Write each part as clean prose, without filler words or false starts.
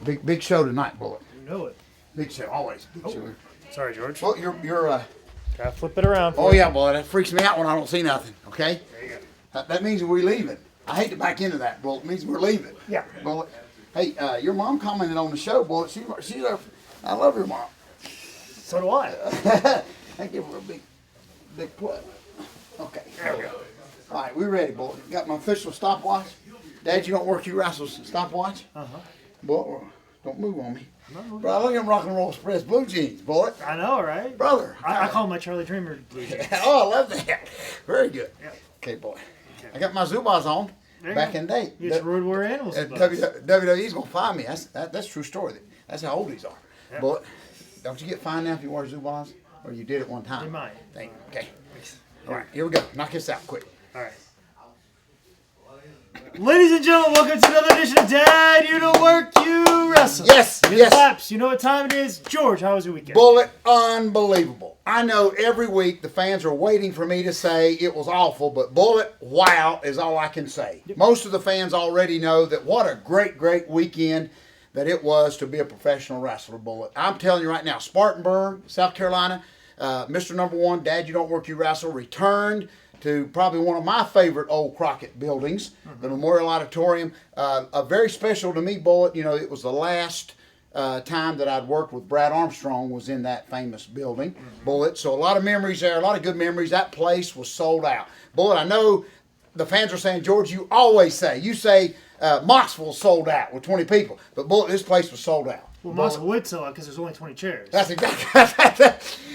Big show tonight, Bullet. You know it. Big show, always. Big show. Sorry, George. Well, you're. Gotta flip it around. Oh yeah, boy, that freaks me out when I don't see nothing. Okay. There you go. That means we're leaving. I hate to back into that, Bullet. It means we're leaving. Yeah. Bullet. Hey, your mom commented on the show, Bullet. She's I love your mom. So do I. I give her a big plug. Okay. There we go. All right, we ready, boy. Got my official stopwatch. Dad, you don't work your Wrestle's stopwatch? Uh-huh. Boy, don't move on me. No. Bro, look at them rock and roll express blue jeans, boy. I know, right? Brother. I call them my Charlie Dreamer blue jeans. Oh, I love that. Very good. Yeah. Okay, boy. Okay. I got my Zubaz on. Back in date. It's Road Warrior Animals. WWE's gonna find me. That's true story. That's how old these are. Yeah. But don't you get fined now if you wear Zubaz? Or you did it one time? You might. Thank you. Okay. Thanks. All right, here we go. Knock this out quick. All right. Ladies and gentlemen, welcome to another edition of Dad, You Don't Work, You Wrestle. Yes, yes. Claps. You know what time it is? George, how was your weekend? Bullet, unbelievable. I know every week the fans are waiting for me to say it was awful, but Bullet, wow, is all I can say. Yep. Most of the fans already know that what a great weekend that it was to be a professional wrestler, Bullet. I'm telling you right now, Spartanburg, South Carolina, Mr. Number One, Dad, You Don't Work, You Wrestle, returned to probably one of my favorite old Crockett buildings, the Memorial Auditorium. Very special to me, Bullet. You know, it was the last time that I'd worked with Brad Armstrong was in that famous building, Bullet. So a lot of memories there, a lot of good memories. That place was sold out. Bullet, I know the fans are saying, George, you say Moxville sold out with 20 people, but Bullet, this place was sold out. Well, Moxville would sell out because there's only 20 chairs. That's exactly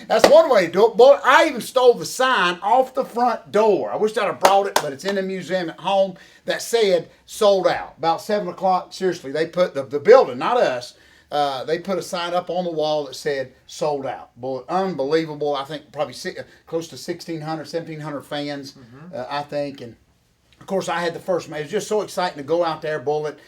that's one way to do it. Boy, I even stole the sign off the front door. I wish I'd have brought it, but it's in the museum at home that said sold out. About 7 o'clock, seriously, they put the building, not us, they put a sign up on the wall that said sold out. Boy, unbelievable. I think probably close to 1,600, 1,700 fans, I think. And, of course, I had the first match. It was just so exciting to go out there, Bullet.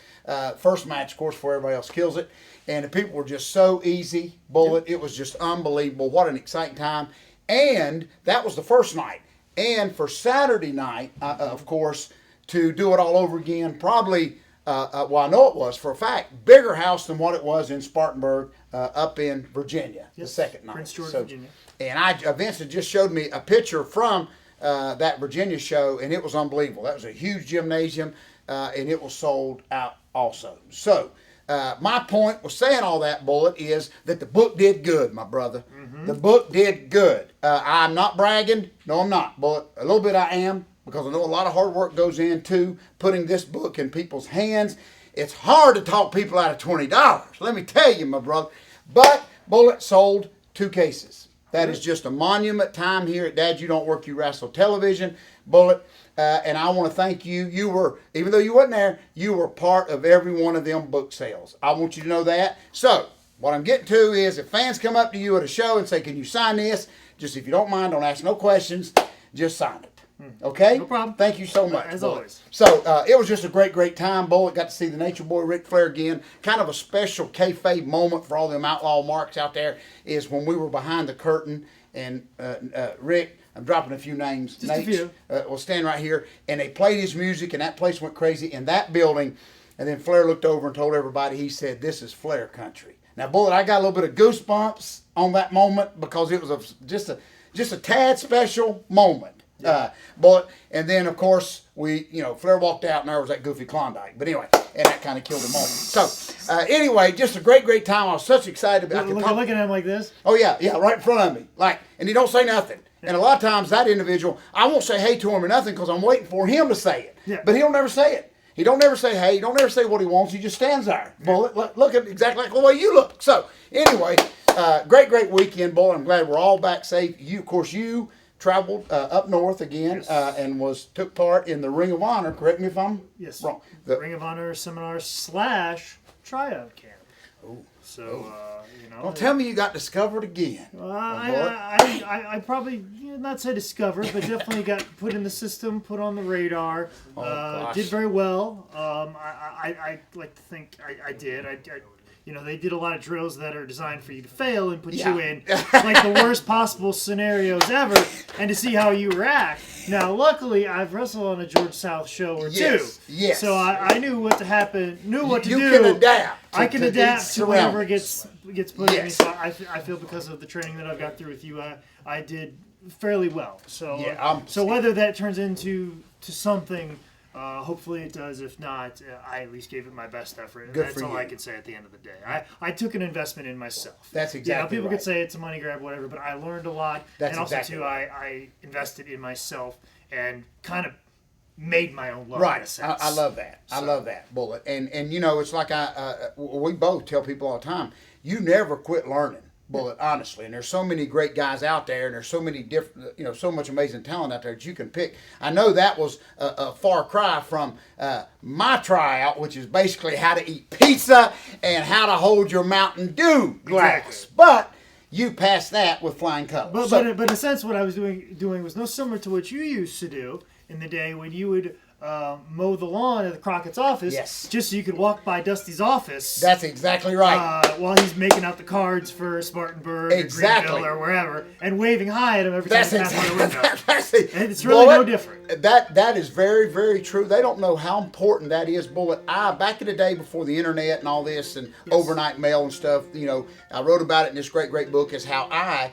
First match, of course, before everybody else kills it. And the people were just so easy, Bullet. It was just unbelievable. What an exciting time. And that was the first night. And for Saturday night, of course, to do it all over again, probably, well, I know it was, for a fact, bigger house than what it was in Spartanburg up in Virginia, the second night. Prince George, Virginia. And Vincent just showed me a picture from that Virginia show, and it was unbelievable. That was a huge gymnasium, and it was sold out also. So, my point with saying all that, Bullet, is that the book did good, my brother. The book did good. I'm not bragging. No, I'm not, Bullet. A little bit I am, because I know a lot of hard work goes into putting this book in people's hands. It's hard to talk people out of $20. Let me tell you, my brother. But Bullet sold 2 cases. That is just a monument time here at Dad, You Don't Work, You Wrestle Television, Bullet. And I want to thank you. You were, even though you wasn't there, you were part of every one of them book sales. I want you to know that. So, what I'm getting to is if fans come up to you at a show and say, can you sign this? Just if you don't mind, don't ask no questions, just sign it. Okay? No problem. Thank you so much. As Bullet. always. So, it was just a great time. Bullet got to see the Nature Boy, Ric Flair again. Kind of a special kayfabe moment for all them outlaw marks out there is when we were behind the curtain and Rick, I'm dropping a few names. Just a few. Will stand right here. And they played his music, and that place went crazy in that building. And then Flair looked over and told everybody, he said, this is Flair country. Now, Bullet, I got a little bit of goosebumps on that moment because it was just a tad special moment. Bullet. And then, of course, Flair walked out, and there was that goofy Klondike. But anyway, and that kind of killed the moment. So, anyway, just a great time. I was such excited about it. Looking at him like this? Oh, yeah, right in front of me. And he don't say nothing. And a lot of times that individual, I won't say hey to him or nothing because I'm waiting for him to say it. Yeah. But he don't never say it. He don't never say hey. He don't never say what he wants. He just stands there. Bullet, look at exactly like the way you look. So, anyway, great weekend, Bullet. I'm glad we're all back safe. You traveled up north again and took part in the Ring of Honor. Correct me if I'm wrong. The Ring of Honor seminar / tryout camp. Ooh. So, Don't tell me you got discovered again. I probably, not say discovered, but definitely got put in the system, put on the radar. Did very well. I like to think I did. they did a lot of drills that are designed for you to fail and put you in like the worst possible scenarios ever, and to see how you react. Now, luckily, I've wrestled on a George South show or two, so I knew what to happen, knew what to do. You can adapt. I can adapt to whatever gets put in me. So I feel because of the training that I've got through with you, I did fairly well. So so whether that turns into something. Hopefully it does. If not, I at least gave it my best effort. Good That's for all you. I could say at the end of the day. I took an investment in myself. That's exactly people right. could say it's a money grab, whatever, but I learned a lot. That's and also, exactly too, right. I invested in myself and kind of made my own luck. Right. In a sense. I love that. I love that, Bullet. And it's like we both tell people all the time, you never quit learning. Bullet, honestly, and there's so many great guys out there, and there's so many different, so much amazing talent out there that you can pick. I know that was a far cry from my tryout, which is basically how to eat pizza and how to hold your Mountain Dew glass. Exactly. But you passed that with flying colors. But in a sense, what I was doing was no similar to what you used to do in the day when you would mow the lawn at the Crockett's office, just so you could walk by Dusty's office. That's exactly right. While he's making out the cards for Spartanburg or Greenville or wherever, and waving hi at him every time he passed by the window. And it's really no different. That is very, very true. They don't know how important that is, Bullet. Back in the day before the internet and all this and overnight mail and stuff, I wrote about it in this great, great book, is how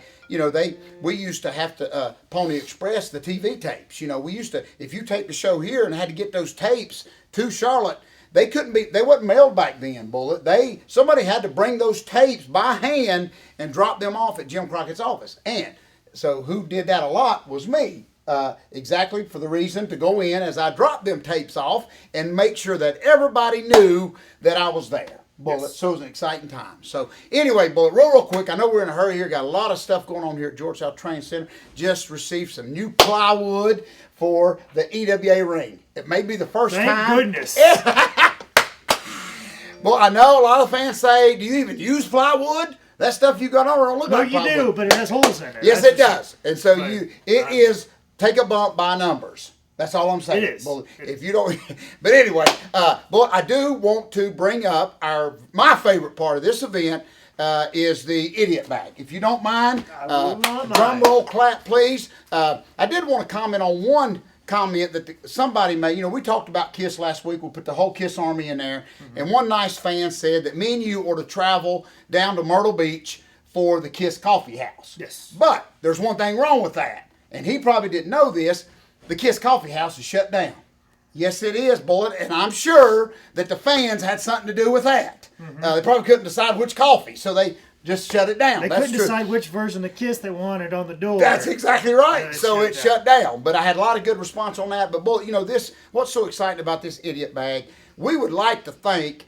we used to have to Pony Express the TV tapes. We used to, if you taped the show here and had to get those tapes to Charlotte, they wasn't mailed back then, Bullet. Somebody had to bring those tapes by hand and drop them off at Jim Crockett's office. And so who did that a lot was me. Exactly for the reason to go in as I dropped them tapes off and make sure that everybody knew that I was there. Bullet. So it was an exciting time. So anyway, Bullet, real quick, I know we're in a hurry here. Got a lot of stuff going on here at George South Training Center. Just received some new plywood for the EWA ring. It may be the first time. Thank goodness. Well, I know a lot of fans say, do you even use plywood? That stuff you got on don't look like plywood. No, you do, but it has holes in it. Yes, it does. And so it is take a bump by numbers. That's all I'm saying. It is. Well, if you don't, but anyway, I do want to bring up my favorite part of this event is the idiot bag. If you don't mind, drum roll clap, please. I did want to comment on one comment that somebody made. We talked about KISS last week. We put the whole KISS Army in there, and one nice fan said that me and you ought to travel down to Myrtle Beach for the KISS Coffee House. Yes. But there's one thing wrong with that, and he probably didn't know this. The KISS Coffee House is shut down. Yes, it is, Bullet, and I'm sure that the fans had something to do with that. They probably couldn't decide which coffee, so they just shut it down. They couldn't decide which version of KISS they wanted on the door. That's exactly right. So it shut down. But I had a lot of good response on that. But, Bullet, what's so exciting about this idiot bag, we would like to think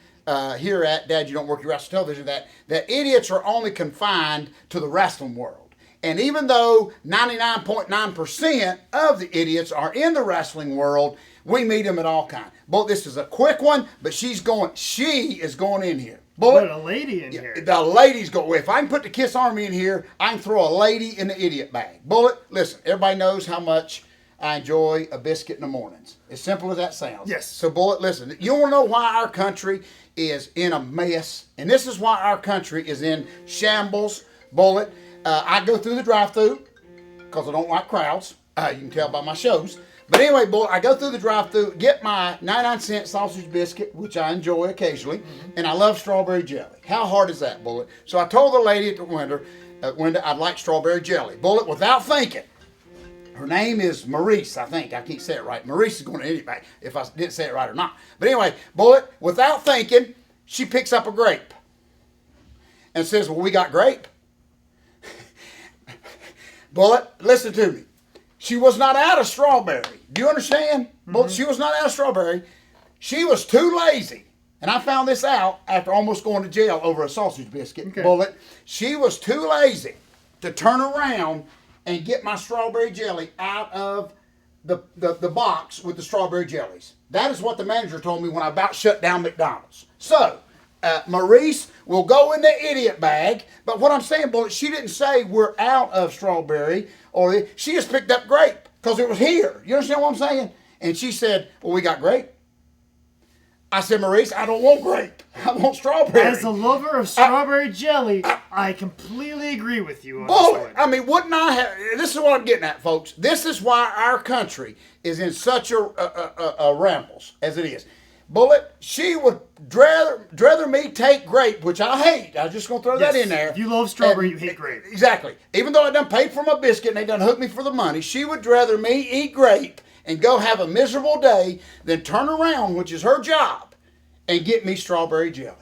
here at Dad, You Don't Work Your Wrestle Television that idiots are only confined to the wrestling world. And even though 99.9% of the idiots are in the wrestling world, we meet them at all kinds. Bullet, this is a quick one, but she is going in here. Bullet, put a lady in here. The ladies go. If I can put the KISS Army in here, I can throw a lady in the idiot bag. Bullet, listen, everybody knows how much I enjoy a biscuit in the mornings. As simple as that sounds. Yes. So, Bullet, listen, you want to know why our country is in a mess? And this is why our country is in shambles, Bullet. I go through the drive-thru because I don't like crowds. You can tell by my shows. But anyway, Bullet, I go through the drive-thru, get my 99-cent sausage biscuit, which I enjoy occasionally, and I love strawberry jelly. How hard is that, Bullet? So I told the lady at the window I'd like strawberry jelly. Bullet, without thinking, her name is Maurice, I think. I can't say it right. Maurice is going to anybody if I didn't say it right or not. But anyway, Bullet, without thinking, she picks up a grape and says, well, we got grape. Bullet, listen to me. She was not out of strawberry. Do you understand? Bullet, she was not out of strawberry. She was too lazy. And I found this out after almost going to jail over a sausage biscuit. Okay. Bullet, she was too lazy to turn around and get my strawberry jelly out of the box with the strawberry jellies. That is what the manager told me when I about shut down McDonald's. So, Maurice will go in the idiot bag, but what I'm saying, Bullet, she didn't say we're out of strawberry, she just picked up grape because it was here. You understand what I'm saying? And she said, well, we got grape. I said, Maurice, I don't want grape. I want strawberry. As a lover of strawberry jelly, I completely agree with you on this Bullet, one. I mean, wouldn't I have... This is what I'm getting at, folks. This is why our country is in such a rambles as it is. Bullet, she would rather me take grape, which I hate. I'm just going to throw that in there. If you love strawberry, you hate grape. Exactly. Even though I done paid for my biscuit and they done hooked me for the money, she would rather me eat grape and go have a miserable day than turn around, which is her job, and get me strawberry jelly.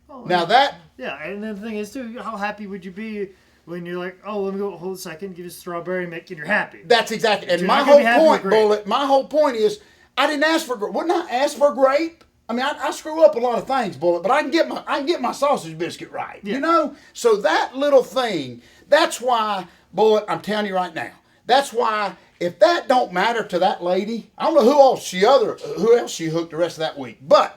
Oh, now that... Yeah, and the thing is, too, how happy would you be when you're like, oh, let me go hold a second, give you a strawberry, and you're happy. That's exactly. And my whole point, Bullet, my whole point is, I didn't ask for grape. Wouldn't I ask for grape? I mean, I screw up a lot of things, Bullet, but I can get my sausage biscuit right. Yeah. You know? So that little thing, that's why, Bullet, I'm telling you right now, that's why... If that don't matter to that lady, I don't know who else she hooked the rest of that week. But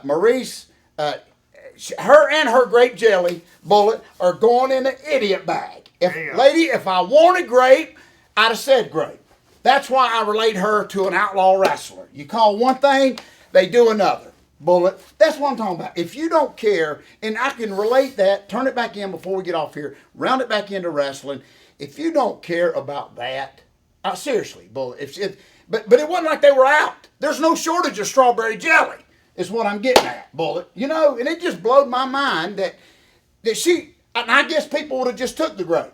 Maurice, her and her grape jelly, Bullet, are going in the idiot bag. If I wanted grape, I'd have said grape. That's why I relate her to an outlaw wrestler. You call one thing, they do another. Bullet. That's what I'm talking about. If you don't care, and I can relate that, turn it back in before we get off here, round it back into wrestling. If you don't care about that, seriously, Bullet. But it wasn't like they were out. There's no shortage of strawberry jelly, is what I'm getting at, Bullet. You know, and it just blowed my mind that she, and I guess people would have just took the grape.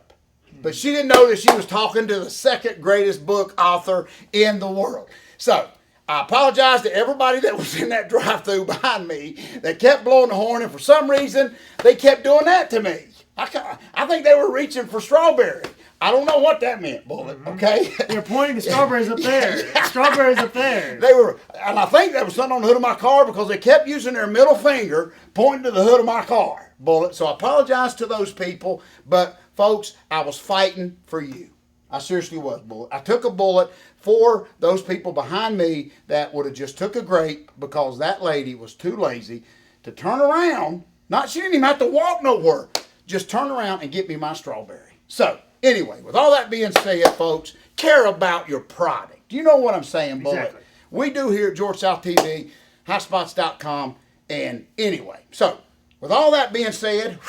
But she didn't know that she was talking to the second greatest book author in the world. So, I apologize to everybody that was in that drive-thru behind me that kept blowing the horn, and for some reason, they kept doing that to me. I think they were reaching for strawberry. I don't know what that meant, Bullet, okay? You're pointing the strawberries up there. Strawberries up there. They were, and I think there was something on the hood of my car because they kept using their middle finger pointing to the hood of my car, Bullet. So I apologize to those people, but folks, I was fighting for you. I seriously was, Bullet. I took a bullet for those people behind me that would have just took a grape because that lady was too lazy to turn around. She didn't even have to walk nowhere. Just turn around and get me my strawberry. So, anyway, with all that being said, folks, care about your product. Do you know what I'm saying, Bullet? Exactly. We do here at George South TV, highspots.com, and anyway. So, with all that being said,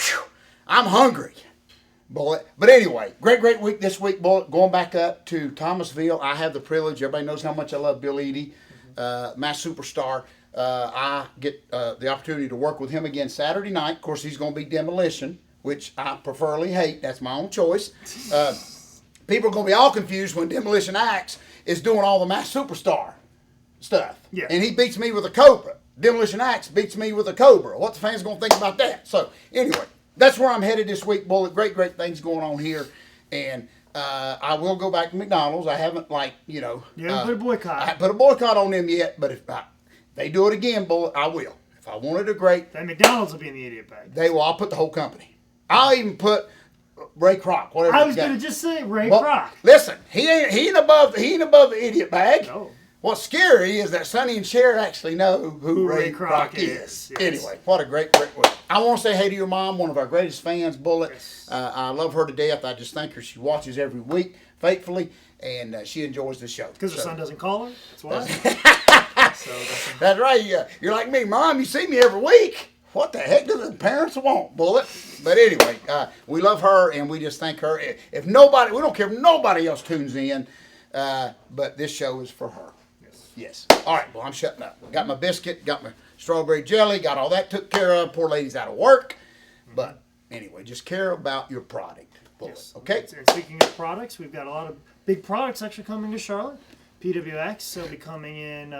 I'm hungry, Bullet. But anyway, great week this week, Bullet. Going back up to Thomasville, I have the privilege. Everybody knows how much I love Bill Eadie, Mass Superstar. I get the opportunity to work with him again Saturday night. Of course, he's going to be Demolition, which I preferably hate. That's my own choice. People are going to be all confused when Demolition Axe is doing all the Mass Superstar stuff. Yeah. And he beats me with a Cobra. Demolition Axe beats me with a Cobra. What the fans going to think about that? So, anyway, that's where I'm headed this week, Bullet. Great things going on here. And I will go back to McDonald's. I haven't, You haven't put a boycott. I haven't put a boycott on them yet, but if they do it again, Bullet, I will. If I wanted a grape. Then McDonald's will be in the idiot bag. I'll put the whole company. I'll even put Ray Kroc, whatever. I was going to just say Ray Kroc. Listen, he ain't above the idiot bag. No. What's scary is that Sonny and Cher actually know who Ray Kroc is. Yes. Anyway, what a great week. I want to say hey to your mom, one of our greatest fans, Bullet. Yes. I love her to death. I just thank her. She watches every week faithfully, and she enjoys the show. Because her son doesn't call her? That's why? That's right. You're like me, Mom. You see me every week. What the heck do the parents want, Bullet? But anyway, we love her, and we just thank her. We don't care if nobody else tunes in, but this show is for her. Yes. All right, well, I'm shutting up. Got my biscuit, got my strawberry jelly, got all that took care of. Poor lady's out of work. But anyway, just care about your product, Bullet. Yes. Okay? And speaking of products, we've got a lot of big products actually coming to Charlotte. PWX will be coming in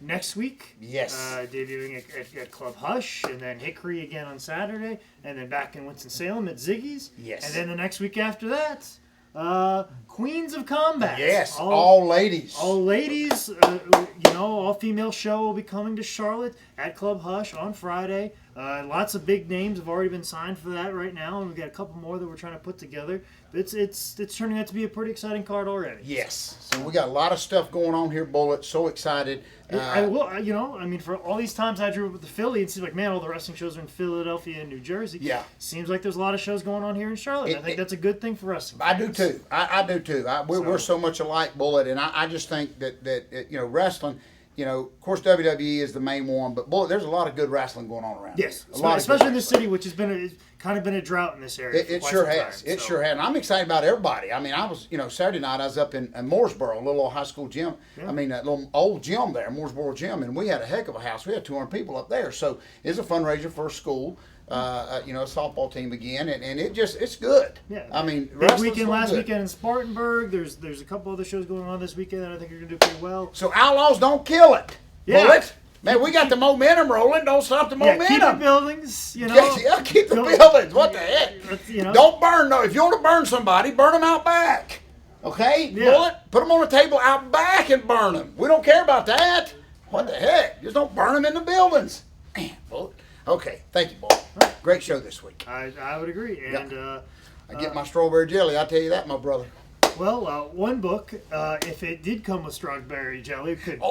next week. Yes. Debuting at Club Hush, and then Hickory again on Saturday, and then back in Winston-Salem at Ziggy's. Yes. And then the next week after that, Queens of Combat. Yes, all ladies. All ladies, all-female show will be coming to Charlotte at Club Hush on Friday. Lots of big names have already been signed for that right now, and we've got a couple more that we're trying to put together. It's turning out to be a pretty exciting card already. Yes. So we got a lot of stuff going on here, Bullet. So excited. For all these times I drove up with the Philly, it seems like, man, all the wrestling shows are in Philadelphia and New Jersey. Yeah. Seems like there's a lot of shows going on here in Charlotte. I think that's a good thing for wrestling. I do too. I do too. We're so much alike, Bullet, and I just think that wrestling you know, of course, WWE is the main one, but boy, there's a lot of good wrestling going on around. Yes, here. Especially in this city, which has been kind of been a drought in this area. It sure has. It sure has. And I'm excited about everybody. I mean, I was, you know, Saturday night I was up in Mooresboro, a little old high school gym. Yeah. I mean, that little old gym there, Mooresboro gym, and we had a heck of a house. We had 200 people up there, so it's a fundraiser for a school. You know, a softball team again, and it's good. Yeah. I mean, big weekend last weekend in Spartanburg. There's a couple other shows going on this weekend that I think are going to do pretty well. So Outlaws, don't kill it. Yeah. Bullet. Man, we got the momentum rolling. Don't stop the momentum. Keep the buildings, you know. Yeah, keep the buildings. What the heck? You know. Don't burn. No, if you want to burn somebody, burn them out back. Okay? Yeah. Bullet, put them on the table out back and burn them. We don't care about that. What the heck? Just don't burn them in the buildings. Man, Bullet. Okay, thank you, boy. Great show this week. I would agree. And I get my strawberry jelly. I tell you that, my brother. Well, one book, if it did come with strawberry jelly, it'd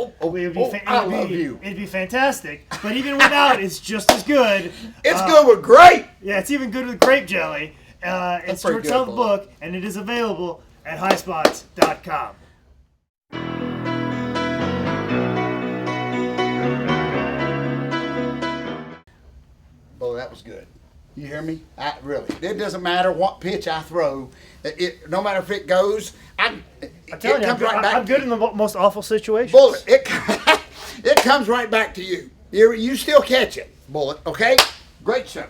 be fantastic. But even without, it's just as good. It's good with grape. Yeah, it's even good with grape jelly. It's a short book, and it is available at highspots.com. Oh, that was good. You hear me? Really. It doesn't matter what pitch I throw. No matter if it goes, I'm good in the most awful situations. Bullet, it comes right back to you. You still catch it, Bullet, okay? Great show.